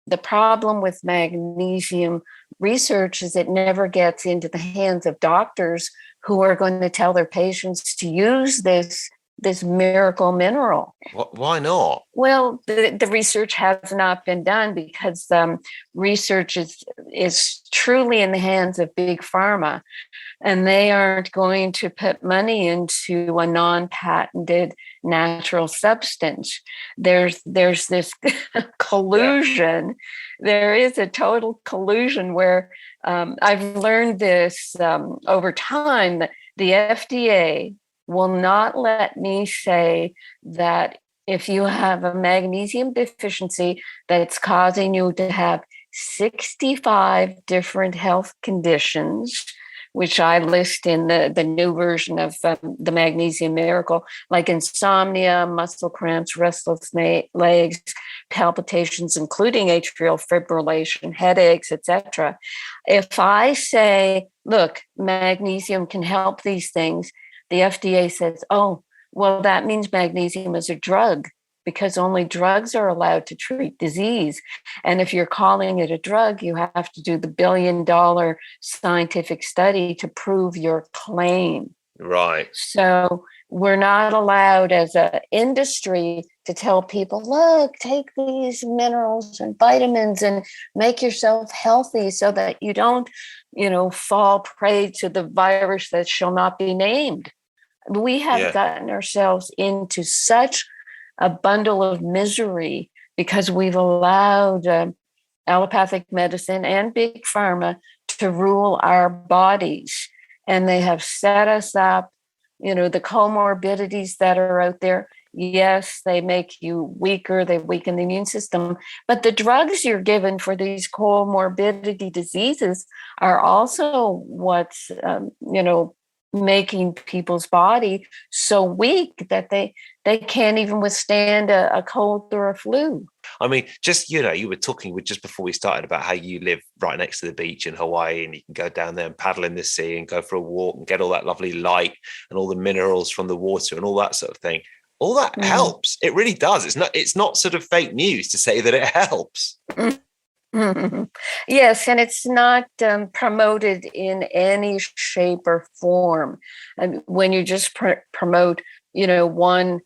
the problem with magnesium research is it never gets into the hands of doctors who are going to tell their patients to use this miracle mineral. Why not? Well, the research has not been done because research is truly in the hands of big pharma, and they aren't going to put money into a non-patented natural substance. There's this collusion. Yeah. There is a total collusion where I've learned this over time that the FDA will not let me say that if you have a magnesium deficiency that's causing you to have 65 different health conditions, which I list in the new version of the Magnesium Miracle, like insomnia, muscle cramps, restless legs, palpitations, including atrial fibrillation, headaches, etc. If I say, look, magnesium can help these things, the FDA says, oh, well, that means magnesium is a drug because only drugs are allowed to treat disease. And if you're calling it a drug, you have to do the $1 billion scientific study to prove your claim. Right. So we're not allowed as an industry to tell people, look, take these minerals and vitamins and make yourself healthy so that you don't, fall prey to the virus that shall not be named. We have gotten ourselves into such a bundle of misery because we've allowed allopathic medicine and big pharma to rule our bodies. And they have set us up, the comorbidities that are out there. Yes, they make you weaker, they weaken the immune system, but the drugs you're given for these comorbidity diseases are also what's, making people's body so weak that they can't even withstand a cold or a flu. I mean, just, you were talking just before we started about how you live right next to the beach in Hawaii and you can go down there and paddle in the sea and go for a walk and get all that lovely light and all the minerals from the water and all that sort of thing. All that helps. It really does. It's not sort of fake news to say that it helps. Mm-hmm. Yes, and it's not promoted in any shape or form. When you just promote, one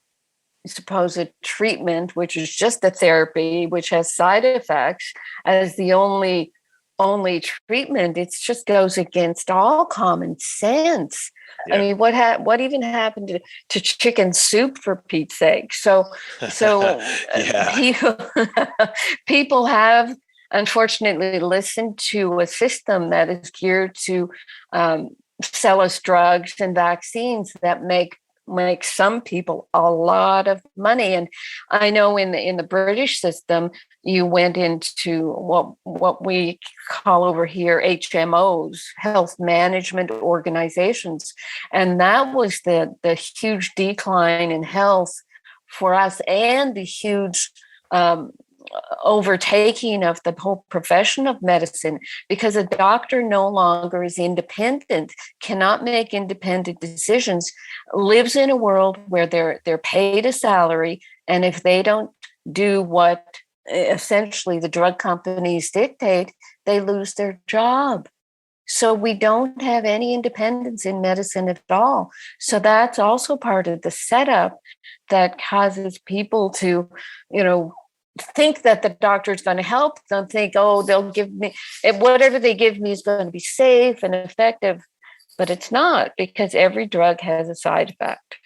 supposed treatment, which is just a therapy, which has side effects, as the only treatment, it just goes against all common sense. Yeah. I mean, what even happened to chicken soup, for Pete's sake? So people have unfortunately listened to a system that is geared to sell us drugs and vaccines that make some people a lot of money. And I know in the British system, you went into what we call over here HMOs, health management organizations. And that was the huge decline in health for us and the huge overtaking of the whole profession of medicine, because a doctor no longer is independent, cannot make independent decisions, lives in a world where they're paid a salary, and if they don't do what essentially the drug companies dictate, they lose their job. So we don't have any independence in medicine at all. So that's also part of the setup that causes people to, think that the doctor is going to help them, think, oh, they'll give me, whatever they give me is going to be safe and effective. But it's not, because every drug has a side effect.